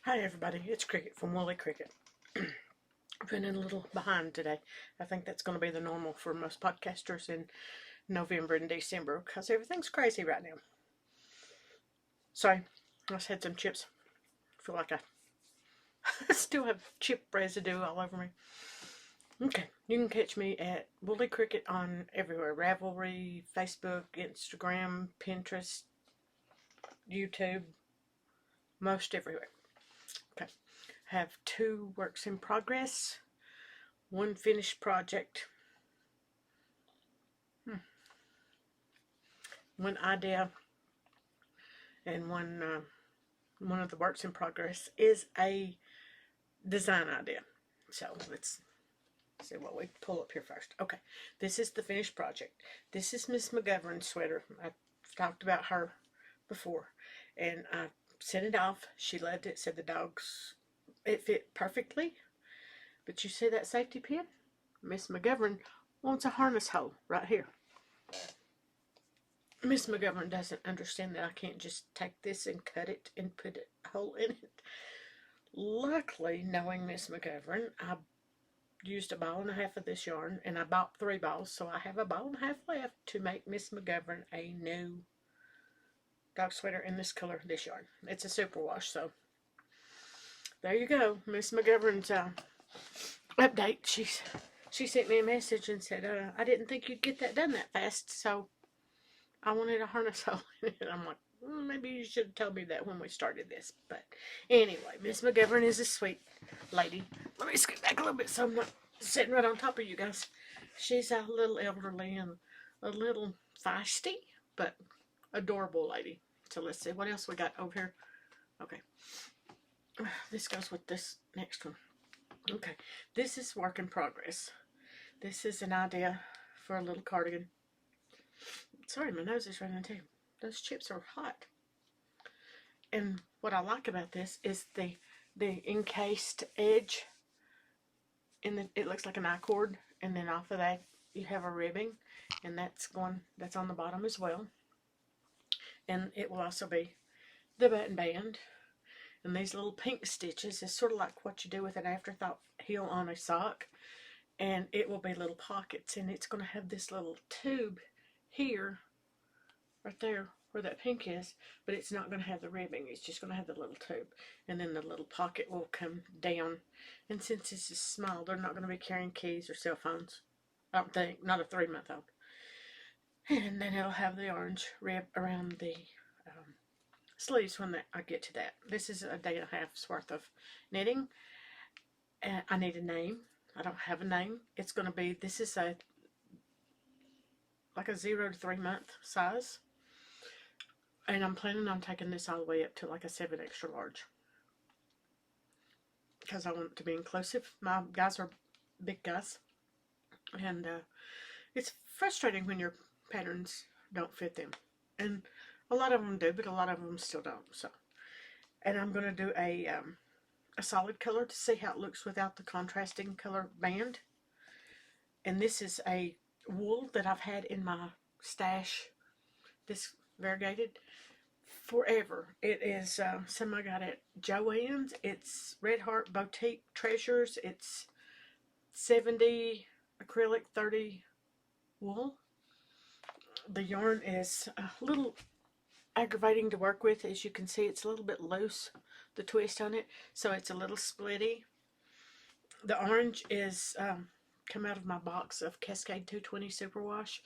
Hi everybody, it's Cricket from Woolly Cricket. I've been in a little behind today. I think that's going to be the normal for most podcasters in November and December because everything's crazy right now. Sorry, I just had some chips. I feel like I still have chip residue all over me. Okay, you can catch me at Woolly Cricket on everywhere. Ravelry, Facebook, Instagram, Pinterest, YouTube, most everywhere. Okay, I have 2 works in progress, 1 finished project, 1 idea, and one of the works in progress is a design idea. So let's see what we pull up here first. Okay, this is the finished project. This is Miss McGovern's sweater. I've talked about her before, and I sent it off. She loved it. Said it fit perfectly. But you see that safety pin? Miss McGovern wants a harness hole right here. Miss McGovern doesn't understand that I can't just take this and cut it and put a hole in it. Luckily, knowing Miss McGovern, I used a ball and a half of this yarn, and I bought 3 balls, so I have a ball and a half left to make Miss McGovern a new dog sweater in this color, this yarn. It's a superwash, so there you go. Miss McGovern's update. She sent me a message and said, I didn't think you'd get that done that fast, so I wanted a harness hole in it. I'm like, maybe you should have told me that when we started this. But anyway, Miss McGovern is a sweet lady. Let me scoot back a little bit so I'm not sitting right on top of you guys. She's a little elderly and a little feisty, but adorable lady. So let's see what else we got over here. Okay. This goes with this next one. Okay. This is work in progress. This is an idea for a little cardigan. Sorry, my nose is running too. Those chips are hot. And what I like about this is the encased edge. It looks like an I-cord, and then off of that you have a ribbing, and that's on the bottom as well. And it will also be the button band. And these little pink stitches is sort of like what you do with an afterthought heel on a sock. And it will be little pockets, and it's going to have this little tube here, right there where that pink is, but it's not going to have the ribbing. It's just going to have the little tube, and then the little pocket will come down. And since this is small, they're not going to be carrying keys or cell phones. I don't think, not a 3-month-old. And then it'll have the orange rib around the sleeves when I get to that. This is a day and a half's worth of knitting. I need a name. I don't have a name. It's going to be, this is like a 0 to 3 month size. And I'm planning on taking this all the way up to like a 7 extra large. Because I want it to be inclusive. My guys are big guys. And it's frustrating when your patterns don't fit them. And a lot of them do, but a lot of them still don't. So, and I'm going to do a solid color to see how it looks without the contrasting color band. And this is a wool that I've had in my stash, this variegated, forever. It is some I got at Joann's. It's Red Heart Boutique Treasures. It's 70 acrylic, 30 wool. The yarn is a little aggravating to work with. As you can see, it's a little bit loose, the twist on it, so it's a little splitty. The orange is come out of my box of Cascade 220 Superwash,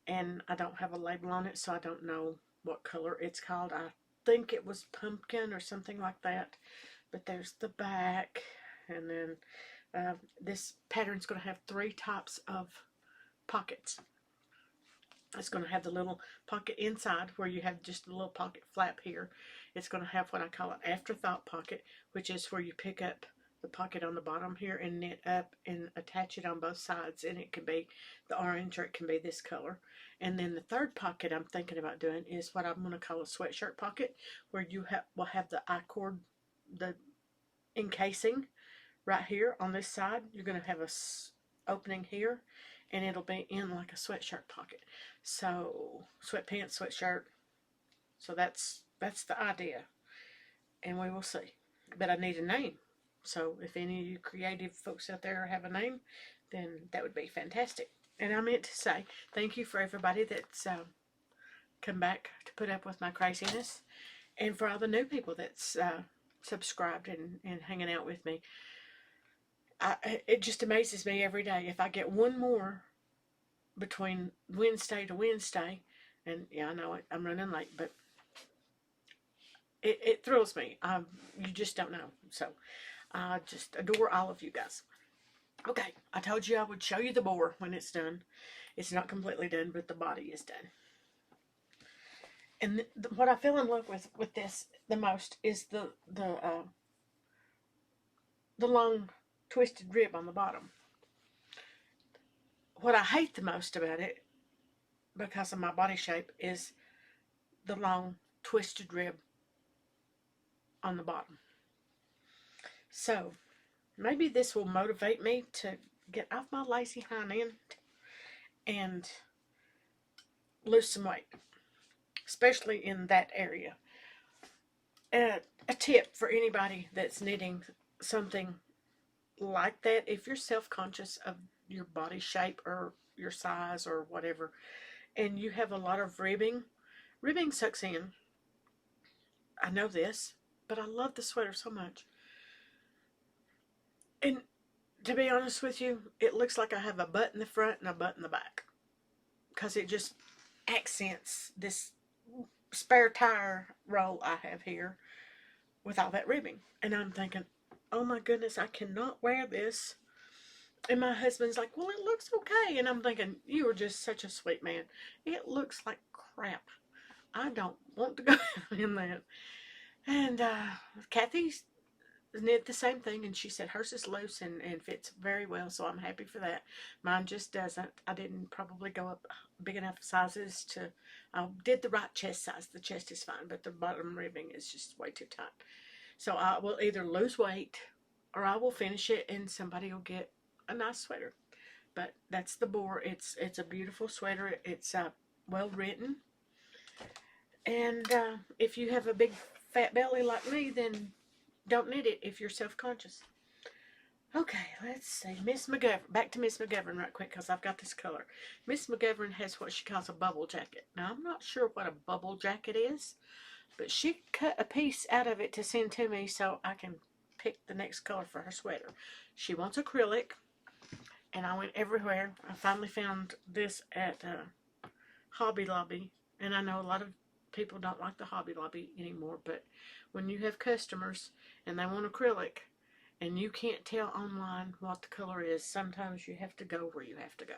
and I don't have a label on it, so I don't know what color it's called. I think it was pumpkin or something like that. But there's the back, and then this pattern's going to have 3 types of pockets. It's going to have the little pocket inside where you have just a little pocket flap here. It's going to have what I call an afterthought pocket, which is where you pick up the pocket on the bottom here and knit up and attach it on both sides. And it can be the orange or it can be this color. And then the third pocket I'm thinking about doing is what I'm going to call a sweatshirt pocket, where you will have the I-cord, the encasing right here on this side. You're going to have a opening here, and it'll be in like a sweatshirt pocket. So sweatpants, sweatshirt. So that's the idea, and we will see. but I need a name. So if any of you creative folks out there have a name, then that would be fantastic. And I meant to say thank you for everybody that's come back to put up with my craziness, and for all the new people that's subscribed and hanging out with me. It just amazes me every day. If I get one more between Wednesday to Wednesday, and yeah, I know I'm running late, but it thrills me. You just don't know. So I just adore all of you guys. Okay, I told you I would show you the boar when it's done. It's not completely done, but the body is done. And what I fell in love with this the most is the long twisted rib on the bottom. What I hate the most about it, because of my body shape, is the long twisted rib on the bottom. So maybe this will motivate me to get off my lazy hind end and lose some weight, especially in that area. A tip for anybody that's knitting something like that: if you're self-conscious of your body shape or your size or whatever, and you have a lot of ribbing sucks in. I know this, but I love the sweater so much. And to be honest with you, it looks like I have a butt in the front and a butt in the back, because it just accents this spare tire roll I have here with all that ribbing. And I'm thinking, oh my goodness, I cannot wear this. And my husband's like, well, it looks okay. And I'm thinking, you are just such a sweet man. It looks like crap. I don't want to go in that. And Kathy knit the same thing, and she said hers is loose and fits very well, so I'm happy for that. Mine just doesn't. I didn't probably go up big enough sizes to, I did the right chest size. The chest is fine, but the bottom ribbing is just way too tight. So I will either lose weight or I will finish it and somebody will get a nice sweater. But that's the boar. It's a beautiful sweater. It's well written. And if you have a big fat belly like me, then don't knit it if you're self-conscious. Okay, let's see. Miss McGovern. Back to Miss McGovern right quick, because I've got this color. Miss McGovern has what she calls a bubble jacket. Now, I'm not sure what a bubble jacket is, but she cut a piece out of it to send to me so I can pick the next color for her sweater. She wants acrylic, and I went everywhere. I finally found this at Hobby Lobby, and I know a lot of people don't like the Hobby Lobby anymore, but when you have customers and they want acrylic and you can't tell online what the color is, sometimes you have to go where you have to go.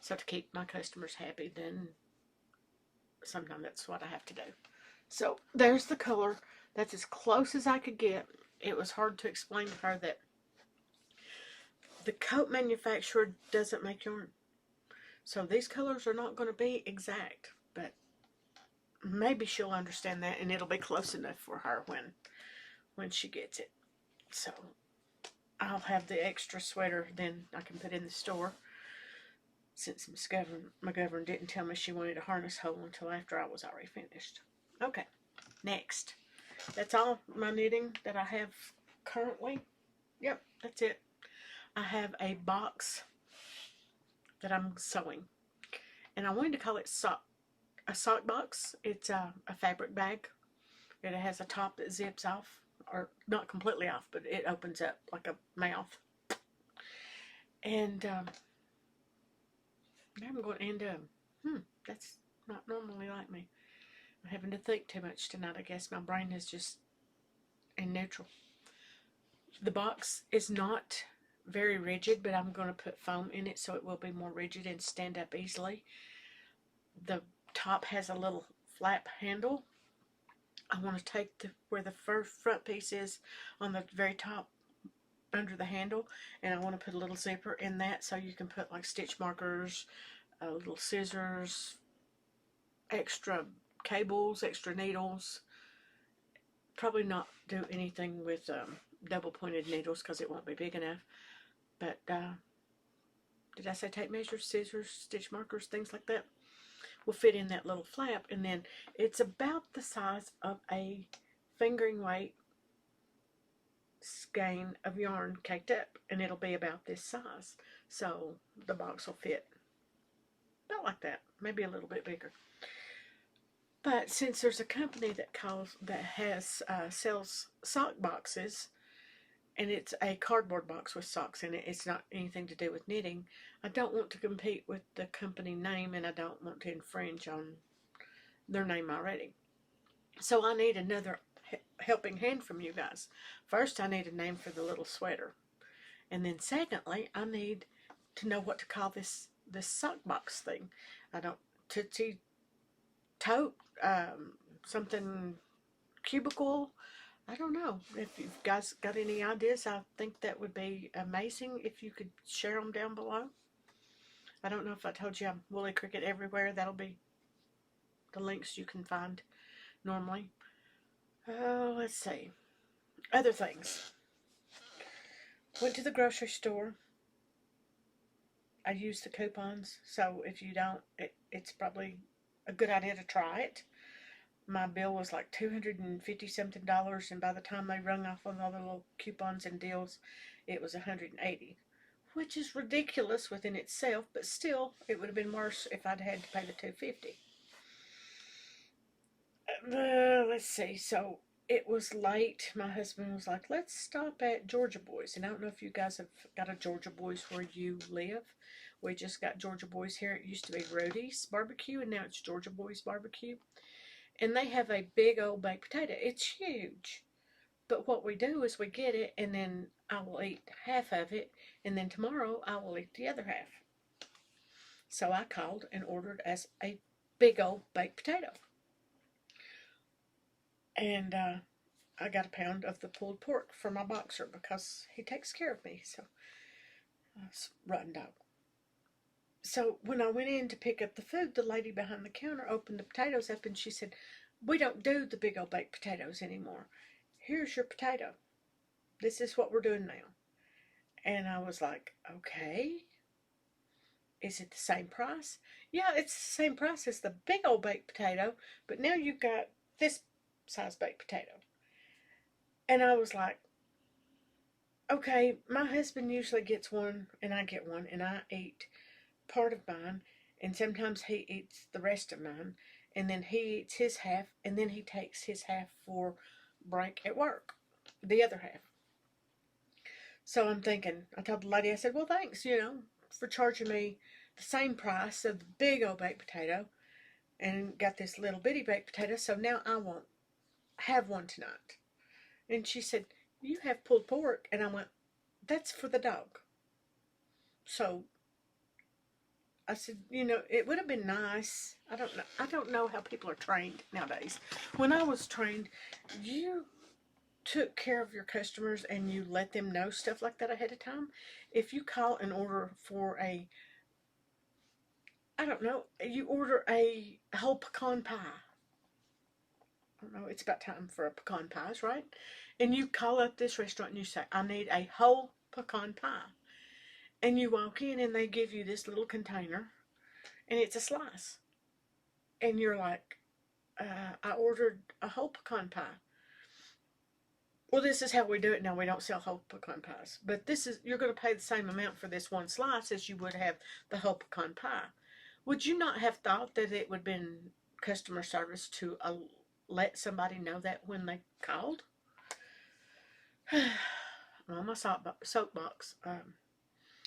So to keep my customers happy, then sometimes that's what I have to do. So there's the color. That's as close as I could get. It was hard to explain to her that the coat manufacturer doesn't make yarn. So these colors are not going to be exact, but maybe she'll understand that, and it'll be close enough for her when she gets it. So I'll have the extra sweater then I can put in the store, since Miss McGovern didn't tell me she wanted a harness hole until after I was already finished. Okay, next. That's all my knitting that I have currently. Yep, that's it. I have a box that I'm sewing, and I wanted to call it a sock box. It's a fabric bag. It has a top that zips off, or not completely off, but it opens up like a mouth. And now I'm going to end up, that's not normally like me. I'm having to think too much tonight, I guess. My brain is just in neutral. The box is not very rigid, but I'm going to put foam in it so it will be more rigid and stand up easily. The top has a little flap handle. I want to take where the front piece is on the very top under the handle, and I want to put a little zipper in that so you can put like stitch markers, little scissors, extra cables, extra needles. Probably not do anything with double pointed needles because it won't be big enough. But did I say tape measures, scissors, stitch markers, things like that? Will fit in that little flap, and then it's about the size of a fingering weight skein of yarn caked up, and it'll be about this size. So the box will fit about like that, maybe a little bit bigger. But since there's a company that sells sock boxes, and it's a cardboard box with socks in it, it's not anything to do with knitting. I don't want to compete with the company name, and I don't want to infringe on their name already. So I need another helping hand from you guys. First, I need a name for the little sweater, and then secondly, I need to know what to call this sock box thing. I don't tootsie tote, something cubicle. I don't know. If you guys got any ideas, I think that would be amazing if you could share them down below. I don't know if I told you I'm Woolly Cricket everywhere. That'll be the links you can find normally. Let's see. Other things. Went to the grocery store. I used the coupons, so if you don't, it's probably a good idea to try it. My bill was like $250 something, and by the time they rung off on all the little coupons and deals, it was $180, which is ridiculous within itself, but still, it would have been worse if I'd had to pay the $250. Let's see, so it was late. My husband was like, let's stop at Georgia Boys, and I don't know if you guys have got a Georgia Boys where you live. We just got Georgia Boys here. It used to be Rody's Barbecue, and now it's Georgia Boys Barbecue. And they have a big old baked potato. It's huge. But what we do is we get it, and then I will eat half of it, and then tomorrow I will eat the other half. So I called and ordered as a big old baked potato. And I got a pound of the pulled pork for my boxer because he takes care of me. So, rotten dog. So when I went in to pick up the food, the lady behind the counter opened the potatoes up and she said, we don't do the big old baked potatoes anymore. Here's your potato. This is what we're doing now. And I was like, okay. Is it the same price? Yeah, it's the same price as the big old baked potato, but now you've got this size baked potato. And I was like, okay, my husband usually gets one and I get one, and I eat part of mine, and sometimes he eats the rest of mine, and then he eats his half, and then he takes his half for break at work, the other half. So I'm thinking, I told the lady, I said, well, thanks, for charging me the same price of the big old baked potato, and got this little bitty baked potato, so now I won't have one tonight. And she said, you have pulled pork, and I went, that's for the dog. So I said, it would have been nice. I don't know how people are trained nowadays. When I was trained, you took care of your customers and you let them know stuff like that ahead of time. If you call and order for you order a whole pecan pie. I don't know, it's about time for a pecan pie, right? And you call up this restaurant and you say, I need a whole pecan pie. And you walk in and they give you this little container and it's a slice. And you're like, I ordered a whole pecan pie. Well, this is how we do it now. We don't sell whole pecan pies. But you're going to pay the same amount for this one slice as you would have the whole pecan pie. Would you not have thought that it would have been customer service to let somebody know that when they called? On my soapbox.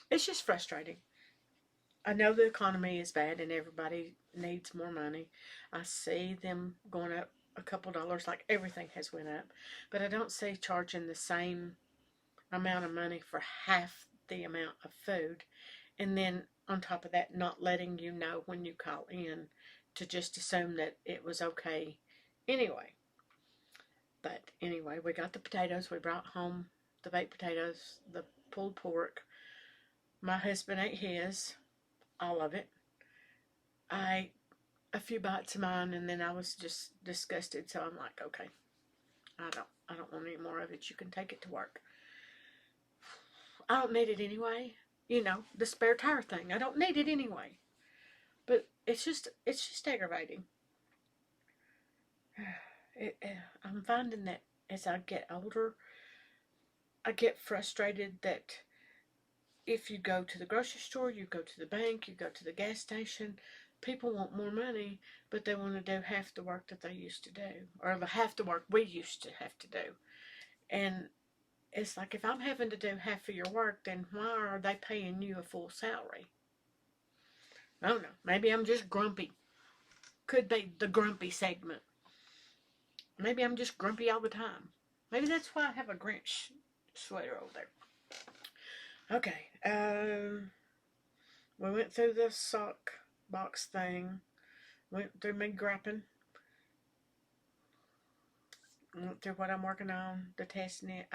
It's just frustrating. I know the economy is bad and everybody needs more money. I see them going up a couple dollars, like everything has went up. But I don't see charging the same amount of money for half the amount of food. And then on top of that, not letting you know when you call in, to just assume that it was okay anyway. But anyway, we got the potatoes. We brought home the baked potatoes, the pulled pork. My husband ate his, all of it. I ate a few bites of mine, and then I was just disgusted. So I'm like, okay, I don't want any more of it. You can take it to work. I don't need it anyway. The spare tire thing. I don't need it anyway. But it's just aggravating. I'm finding that as I get older, I get frustrated that if you go to the grocery store, you go to the bank, you go to the gas station, people want more money, but they want to do half the work that they used to do, or the half the work we used to have to do. And it's like, if I'm having to do half of your work, then why are they paying you a full salary? I don't know. Maybe I'm just grumpy. Could be the grumpy segment. Maybe I'm just grumpy all the time. Maybe that's why I have a Grinch sweater over there. Okay. We went through the sock box thing. Went through me grapping. Went through what I'm working on, the test knit.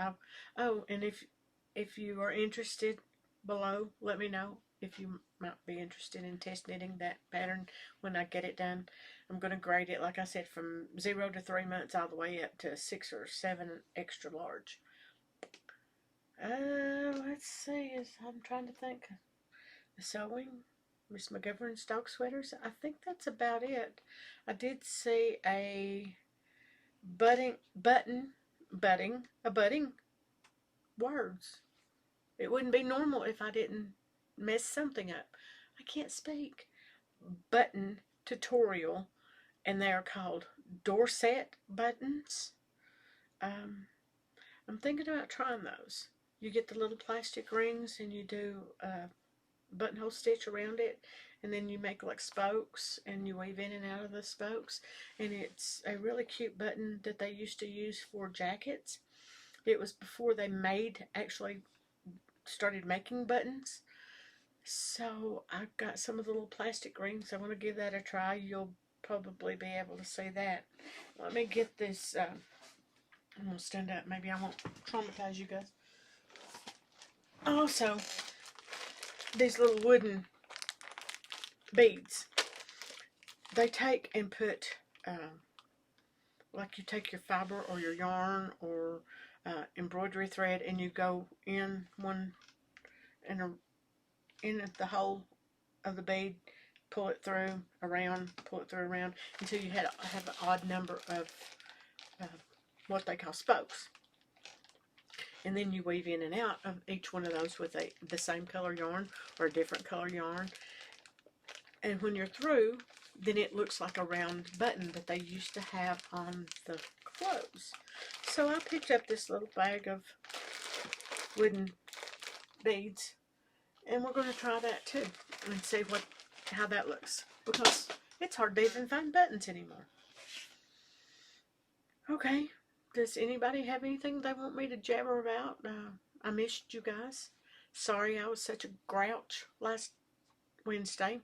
Oh, and if you are interested, below, let me know if you might be interested in test knitting that pattern when I get it done. I'm going to grade it, like I said, from 0 to 3 months all the way up to 6 or 7 extra large. Let's see. I'm trying to think. The sewing, Miss McGovern's dog sweaters. I think that's about it. I did see a budding words. It wouldn't be normal if I didn't mess something up. I can't speak. Button tutorial, and they are called Dorset buttons. I'm thinking about trying those. You get the little plastic rings and you do a buttonhole stitch around it, and then you make like spokes and you weave in and out of the spokes, and it's a really cute button that they used to use for jackets. It was before they actually started making buttons. So I've got some of the little plastic rings. I want to give that a try. You'll probably be able to see that. Let me get this. I'm going to stand up. Maybe I won't traumatize you guys. Also, these little wooden beads. They take and put, like you take your fiber or your yarn or embroidery thread, and you go in in the hole of the bead, pull it through, around, pull it through, around, until you have an odd number of what they call spokes. And then you weave in and out of each one of those with the same color yarn or a different color yarn. And when you're through, then it looks like a round button that they used to have on the clothes. So I picked up this little bag of wooden beads, and we're going to try that too and see how that looks, because it's hard to even find buttons anymore. Okay, does anybody have anything they want me to jabber about? I missed you guys. Sorry I was such a grouch last Wednesday.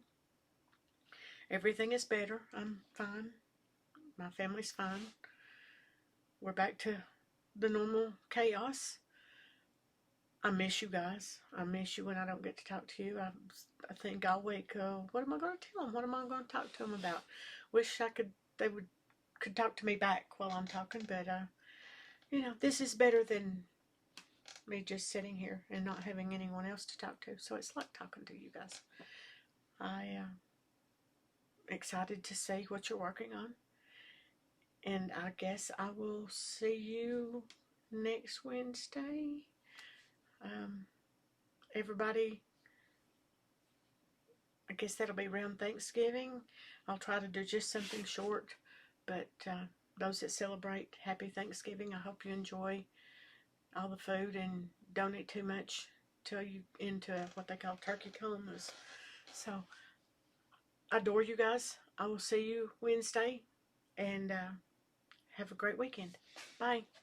Everything is better. I'm fine. My family's fine. We're back to the normal chaos. I miss you guys. I miss you when I don't get to talk to you. I think all week, what am I going to tell them? What am I going to talk to them about? Wish they could talk to me back while I'm talking, but this is better than me just sitting here and not having anyone else to talk to. So it's like talking to you guys. I excited to see what you're working on, and I guess I will see you next Wednesday. Everybody, I guess that'll be around Thanksgiving. I'll try to do just something short, but those that celebrate, happy Thanksgiving. I hope you enjoy all the food and don't eat too much till you into what they call turkey comas. So I adore you guys. I will see you Wednesday, and have a great weekend. Bye.